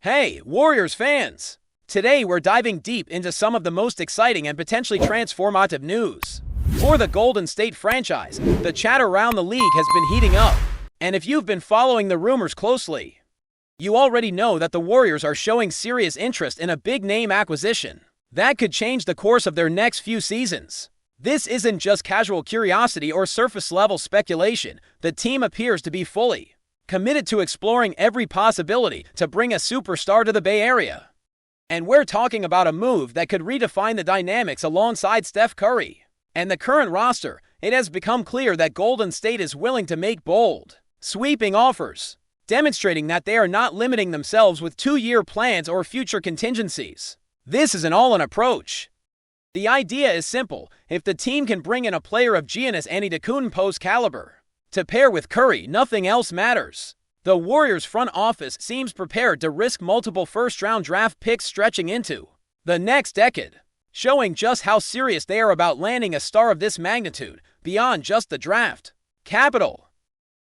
Hey, Warriors fans! Today we're diving deep into some of the most exciting and potentially transformative news. For the Golden State franchise, the chatter around the league has been heating up. And if you've been following the rumors closely, you already know that the Warriors are showing serious interest in a big-name acquisition that could change the course of their next few seasons. This isn't just casual curiosity or surface-level speculation. The team appears to be fully committed to exploring every possibility to bring a superstar to the Bay Area. And we're talking about a move that could redefine the dynamics alongside Steph Curry. And the current roster, it has become clear that Golden State is willing to make bold, sweeping offers, demonstrating that they are not limiting themselves with two-year plans or future contingencies. This is an all-in approach. The idea is simple. If the team can bring in a player of Giannis Antetokounmpo's caliber to pair with Curry, nothing else matters. The Warriors' front office seems prepared to risk multiple first-round draft picks stretching into the next decade, showing just how serious they are about landing a star of this magnitude beyond just the draft capital.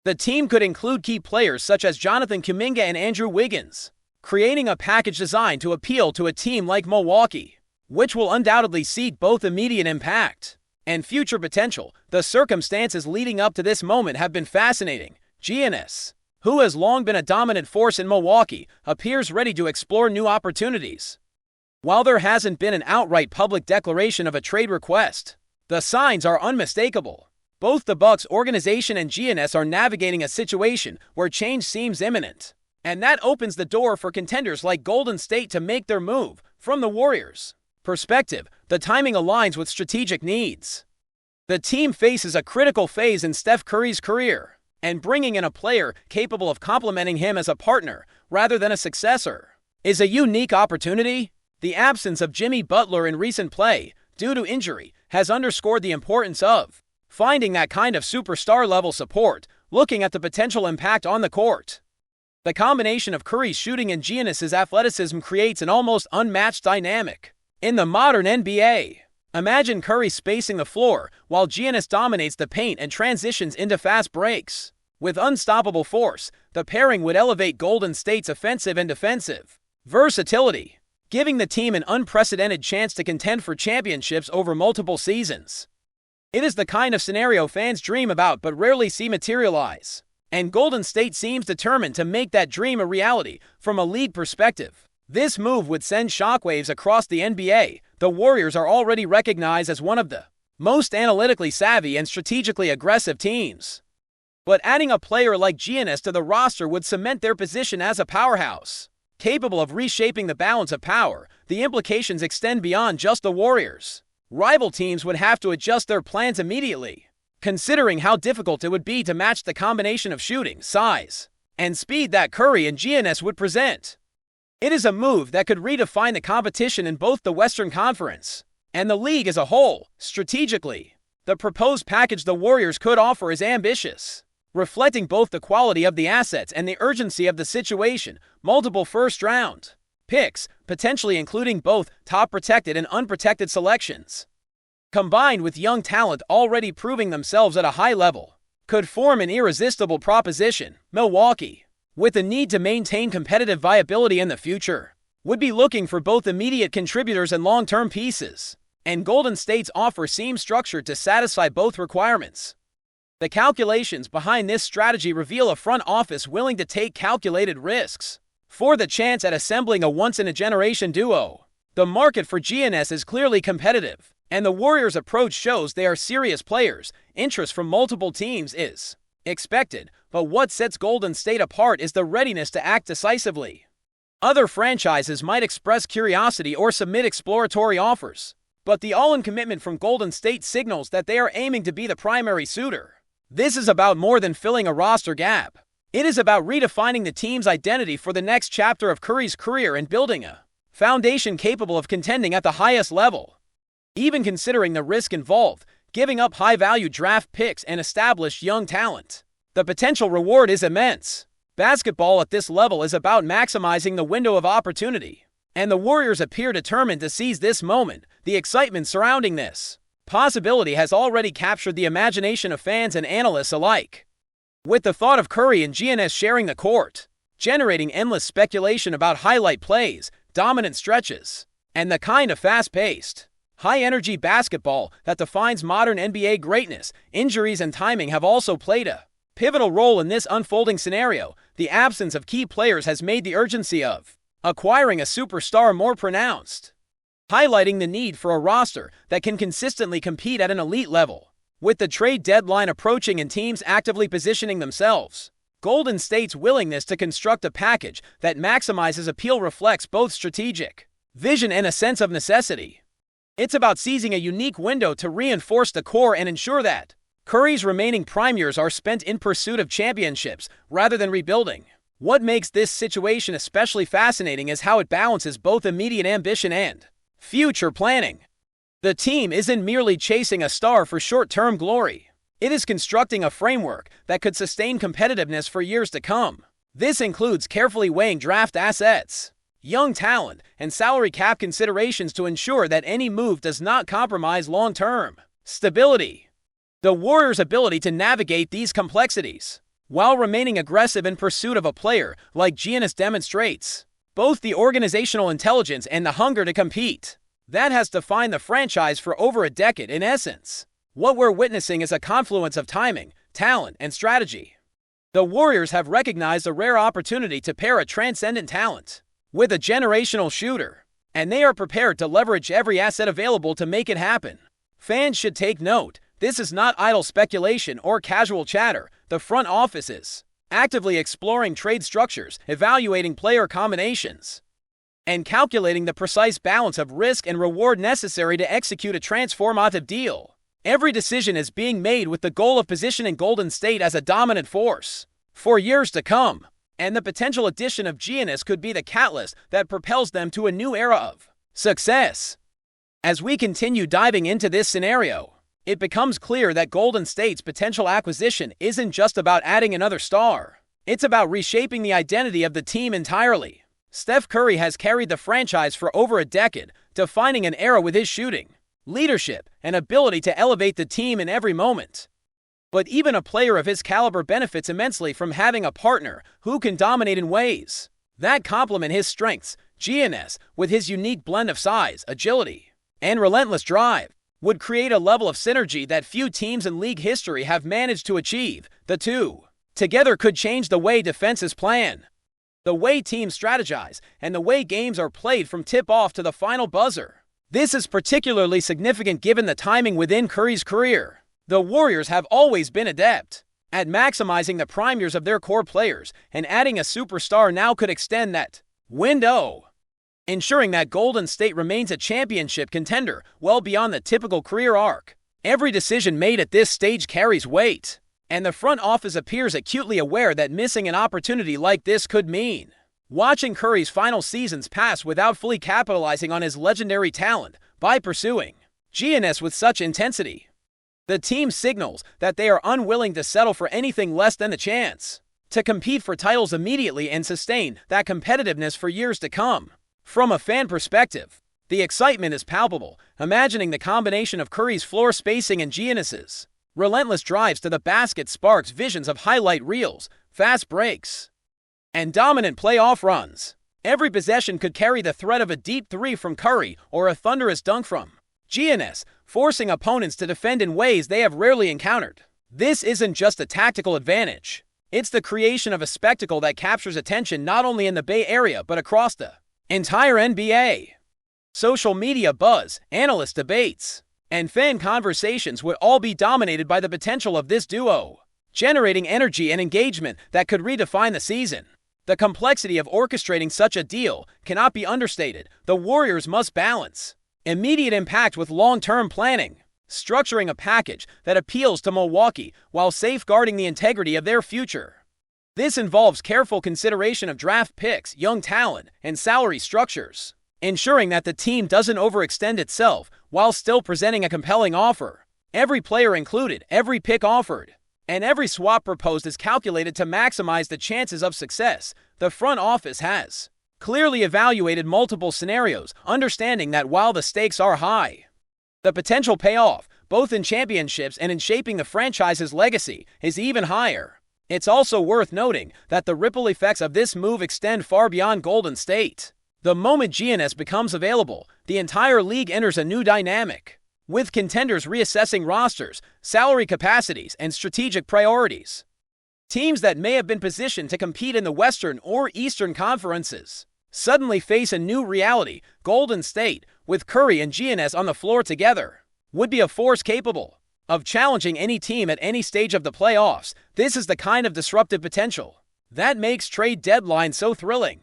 The team could include key players such as Jonathan Kuminga and Andrew Wiggins, creating a package designed to appeal to a team like Milwaukee, which will undoubtedly seek both immediate impact and future potential. The circumstances leading up to this moment have been fascinating. Giannis, who has long been a dominant force in Milwaukee, appears ready to explore new opportunities. While there hasn't been an outright public declaration of a trade request, the signs are unmistakable. Both the Bucks organization and Giannis are navigating a situation where change seems imminent, and that opens the door for contenders like Golden State to make their move. From the Warriors' perspective, the timing aligns with strategic needs. The team faces a critical phase in Steph Curry's career, and bringing in a player capable of complementing him as a partner rather than a successor is a unique opportunity. The absence of Jimmy Butler in recent play, due to injury, has underscored the importance of finding that kind of superstar-level support. Looking at the potential impact on the court, the combination of Curry's shooting and Giannis's athleticism creates an almost unmatched dynamic in the modern NBA. Imagine Curry spacing the floor while Giannis dominates the paint and transitions into fast breaks. With unstoppable force, the pairing would elevate Golden State's offensive and defensive versatility, giving the team an unprecedented chance to contend for championships over multiple seasons. It is the kind of scenario fans dream about but rarely see materialize, and Golden State seems determined to make that dream a reality. From a league perspective, this move would send shockwaves across the NBA. The Warriors are already recognized as one of the most analytically savvy and strategically aggressive teams. But adding a player like Giannis to the roster would cement their position as a powerhouse, capable of reshaping the balance of power. The implications extend beyond just the Warriors. Rival teams would have to adjust their plans immediately, considering how difficult it would be to match the combination of shooting, size, and speed that Curry and Giannis would present. It is a move that could redefine the competition in both the Western Conference and the league as a whole. Strategically, the proposed package the Warriors could offer is ambitious, reflecting both the quality of the assets and the urgency of the situation. Multiple first-round picks, potentially including both top-protected and unprotected selections, combined with young talent already proving themselves at a high level, could form an irresistible proposition. Milwaukee, with the need to maintain competitive viability in the future, would be looking for both immediate contributors and long-term pieces, and Golden State's offer seems structured to satisfy both requirements. The calculations behind this strategy reveal a front office willing to take calculated risks for the chance at assembling a once-in-a-generation duo. The market for Giannis is clearly competitive, and the Warriors' approach shows they are serious players. Interest from multiple teams is expected, but what sets Golden State apart is the readiness to act decisively. Other franchises might express curiosity or submit exploratory offers, but the all-in commitment from Golden State signals that they are aiming to be the primary suitor. This is about more than filling a roster gap. It is about redefining the team's identity for the next chapter of Curry's career and building a foundation capable of contending at the highest level. Even considering the risk involved, giving up high-value draft picks and established young talent, the potential reward is immense. Basketball at this level is about maximizing the window of opportunity, and the Warriors appear determined to seize this moment. The excitement surrounding this possibility has already captured the imagination of fans and analysts alike. With the thought of Curry and Giannis sharing the court, generating endless speculation about highlight plays, dominant stretches, and the kind of fast-paced, high-energy basketball that defines modern NBA greatness. Injuries and timing have also played a pivotal role in this unfolding scenario. The absence of key players has made the urgency of acquiring a superstar more pronounced, highlighting the need for a roster that can consistently compete at an elite level. With the trade deadline approaching and teams actively positioning themselves, Golden State's willingness to construct a package that maximizes appeal reflects both strategic vision and a sense of necessity. It's about seizing a unique window to reinforce the core and ensure that Curry's remaining prime years are spent in pursuit of championships rather than rebuilding. What makes this situation especially fascinating is how it balances both immediate ambition and future planning. The team isn't merely chasing a star for short-term glory. It is constructing a framework that could sustain competitiveness for years to come. This includes carefully weighing draft assets, young talent, and salary cap considerations to ensure that any move does not compromise long-term stability. The Warriors' ability to navigate these complexities while remaining aggressive in pursuit of a player like Giannis demonstrates both the organizational intelligence and the hunger to compete that has defined the franchise for over a decade. In essence, what we're witnessing is a confluence of timing, talent, and strategy. The Warriors have recognized a rare opportunity to pair a transcendent talent with a generational shooter, and they are prepared to leverage every asset available to make it happen. Fans should take note. This is not idle speculation or casual chatter. The front office is actively exploring trade structures, evaluating player combinations, and calculating the precise balance of risk and reward necessary to execute a transformative deal. Every decision is being made with the goal of positioning Golden State as a dominant force for years to come, and the potential addition of Giannis could be the catalyst that propels them to a new era of success. As we continue diving into this scenario, it becomes clear that Golden State's potential acquisition isn't just about adding another star. It's about reshaping the identity of the team entirely. Steph Curry has carried the franchise for over a decade, defining an era with his shooting, leadership, and ability to elevate the team in every moment. But even a player of his caliber benefits immensely from having a partner who can dominate in ways that complement his strengths. Giannis, with his unique blend of size, agility, and relentless drive, would create a level of synergy that few teams in league history have managed to achieve. The two together could change the way defenses plan, the way teams strategize, and the way games are played from tip-off to the final buzzer. This is particularly significant given the timing within Curry's career. The Warriors have always been adept at maximizing the prime years of their core players, and adding a superstar now could extend that window, ensuring that Golden State remains a championship contender well beyond the typical career arc. Every decision made at this stage carries weight, and the front office appears acutely aware that missing an opportunity like this could mean watching Curry's final seasons pass without fully capitalizing on his legendary talent. By pursuing Giannis with such intensity, the team signals that they are unwilling to settle for anything less than the chance to compete for titles immediately and sustain that competitiveness for years to come. From a fan perspective, the excitement is palpable. Imagining the combination of Curry's floor spacing and Giannis's relentless drives to the basket sparks visions of highlight reels, fast breaks, and dominant playoff runs. Every possession could carry the threat of a deep three from Curry or a thunderous dunk from Giannis, forcing opponents to defend in ways they have rarely encountered. This isn't just a tactical advantage. It's the creation of a spectacle that captures attention not only in the Bay Area but across the entire NBA. Social media buzz, analyst debates, and fan conversations would all be dominated by the potential of this duo, generating energy and engagement that could redefine the season. The complexity of orchestrating such a deal cannot be understated. The Warriors must balance immediate impact with long-term planning, structuring a package that appeals to Milwaukee while safeguarding the integrity of their future. This involves careful consideration of draft picks, young talent, and salary structures, ensuring that the team doesn't overextend itself while still presenting a compelling offer. Every player included, every pick offered, and every swap proposed is calculated to maximize the chances of success. The front office has clearly evaluated multiple scenarios, understanding that while the stakes are high, the potential payoff, both in championships and in shaping the franchise's legacy, is even higher. It's also worth noting that the ripple effects of this move extend far beyond Golden State. The moment GNS becomes available, the entire league enters a new dynamic, with contenders reassessing rosters, salary capacities, and strategic priorities. Teams that may have been positioned to compete in the Western or Eastern conferences suddenly face a new reality. Golden State, with Curry and GNS on the floor together, would be a force capable of challenging any team at any stage of the playoffs. This is the kind of disruptive potential that makes trade deadline so thrilling.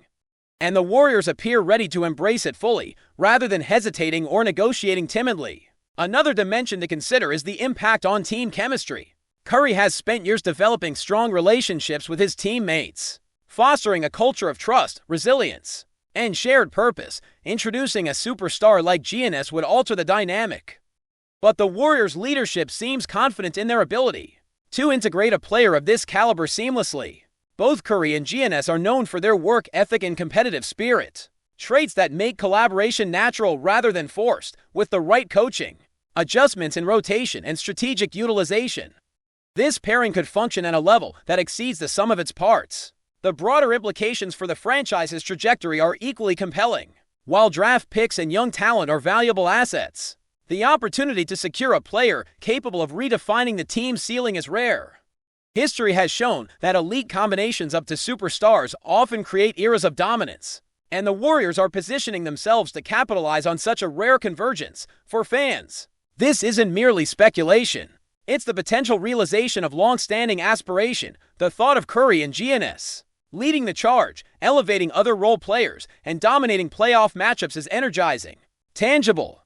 And the Warriors appear ready to embrace it fully, rather than hesitating or negotiating timidly. Another dimension to consider is the impact on team chemistry. Curry has spent years developing strong relationships with his teammates, fostering a culture of trust, resilience, and shared purpose. Introducing a superstar like GNS would alter the dynamic. But the Warriors' leadership seems confident in their ability to integrate a player of this caliber seamlessly. Both Curry and GNS are known for their work ethic and competitive spirit, traits that make collaboration natural rather than forced. With the right coaching, adjustments in rotation, and strategic utilization, this pairing could function at a level that exceeds the sum of its parts. The broader implications for the franchise's trajectory are equally compelling. While draft picks and young talent are valuable assets, the opportunity to secure a player capable of redefining the team's ceiling is rare. History has shown that elite combinations up to superstars often create eras of dominance, and the Warriors are positioning themselves to capitalize on such a rare convergence. For fans, this isn't merely speculation. It's the potential realization of long-standing aspiration. The thought of Curry and GNS leading the charge, elevating other role players, and dominating playoff matchups is energizing, tangible,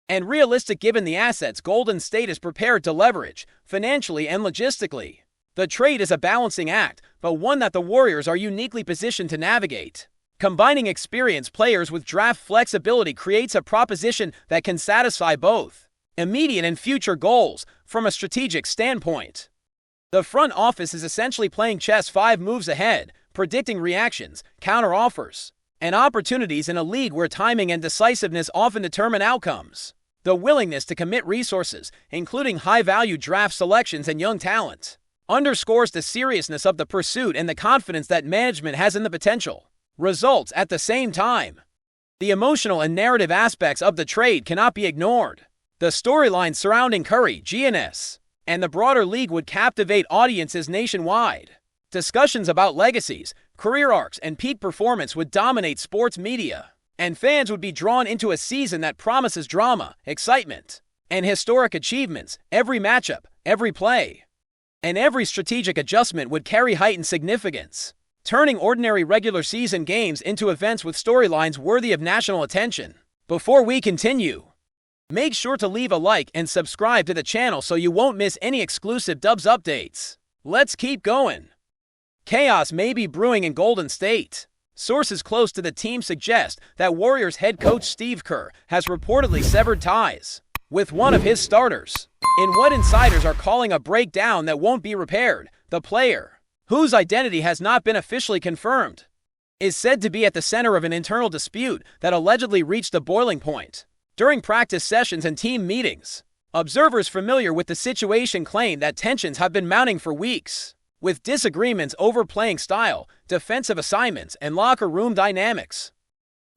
and realistic given the assets Golden State is prepared to leverage, financially and logistically. The trade is a balancing act, but one that the Warriors are uniquely positioned to navigate. Combining experienced players with draft flexibility creates a proposition that can satisfy both immediate and future goals. From a strategic standpoint, the front office is essentially playing chess 5 moves ahead, predicting reactions, counter-offers, and opportunities in a league where timing and decisiveness often determine outcomes. The willingness to commit resources, including high-value draft selections and young talent, underscores the seriousness of the pursuit and the confidence that management has in the potential results. At the same time, the emotional and narrative aspects of the trade cannot be ignored. The storylines surrounding Curry, GNS, and the broader league would captivate audiences nationwide. Discussions about legacies, career arcs, and peak performance would dominate sports media, and fans would be drawn into a season that promises drama, excitement, and historic achievements. Every matchup, every play, and every strategic adjustment would carry heightened significance, turning ordinary regular season games into events with storylines worthy of national attention. Before we continue, make sure to leave a like and subscribe to the channel so you won't miss any exclusive Dubs updates. Let's keep going. Chaos may be brewing in Golden State. Sources close to the team suggest that Warriors head coach Steve Kerr has reportedly severed ties with one of his starters in what insiders are calling a breakdown that won't be repaired. The player, whose identity has not been officially confirmed, is said to be at the center of an internal dispute that allegedly reached a boiling point during practice sessions and team meetings. Observers familiar with the situation claim that tensions have been mounting for weeks, with disagreements over playing style, defensive assignments, and locker room dynamics.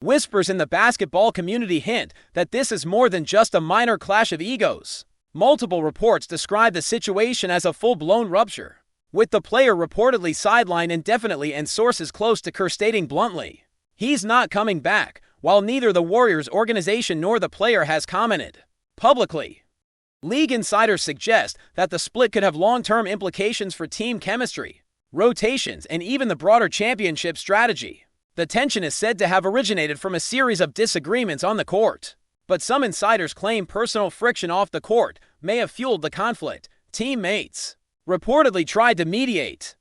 Whispers in the basketball community hint that this is more than just a minor clash of egos. Multiple reports describe the situation as a full-blown rupture, with the player reportedly sidelined indefinitely and sources close to Kerr stating bluntly, "He's not coming back," while neither the Warriors organization nor the player has commented publicly. League insiders suggest that the split could have long-term implications for team chemistry, rotations, and even the broader championship strategy. The tension is said to have originated from a series of disagreements on the court, but some insiders claim personal friction off the court may have fueled the conflict. Teammates reportedly tried to mediate,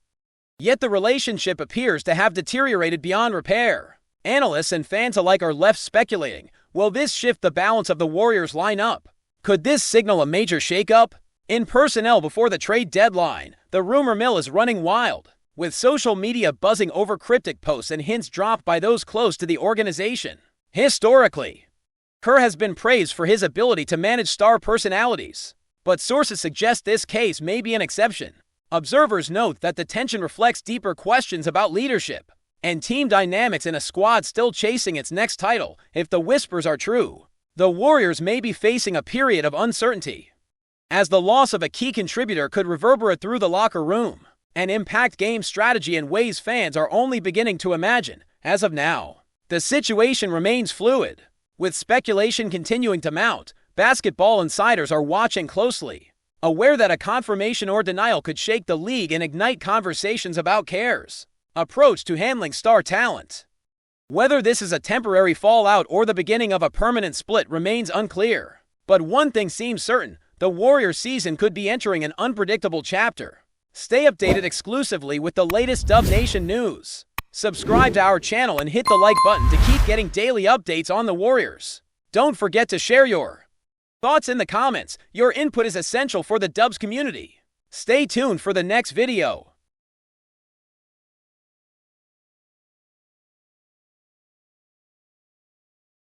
yet the relationship appears to have deteriorated beyond repair. Analysts and fans alike are left speculating, will this shift the balance of the Warriors lineup? Could this signal a major shakeup in personnel before the trade deadline? The rumor mill is running wild, with social media buzzing over cryptic posts and hints dropped by those close to the organization. Historically, Kerr has been praised for his ability to manage star personalities, but sources suggest this case may be an exception. Observers note that the tension reflects deeper questions about leadership and team dynamics in a squad still chasing its next title. If the whispers are true, the Warriors may be facing a period of uncertainty, as the loss of a key contributor could reverberate through the locker room and impact game strategy in ways fans are only beginning to imagine. As of now, the situation remains fluid, with speculation continuing to mount. Basketball insiders are watching closely, aware that a confirmation or denial could shake the league and ignite conversations about KERR's approach to handling star talent. Whether this is a temporary fallout or the beginning of a permanent split remains unclear. But one thing seems certain: the Warriors season could be entering an unpredictable chapter. Stay updated exclusively with the latest Dub Nation news. Subscribe to our channel and hit the like button to keep getting daily updates on the Warriors. Don't forget to share your thoughts in the comments. Your input is essential for the Dubs community. Stay tuned for the next video.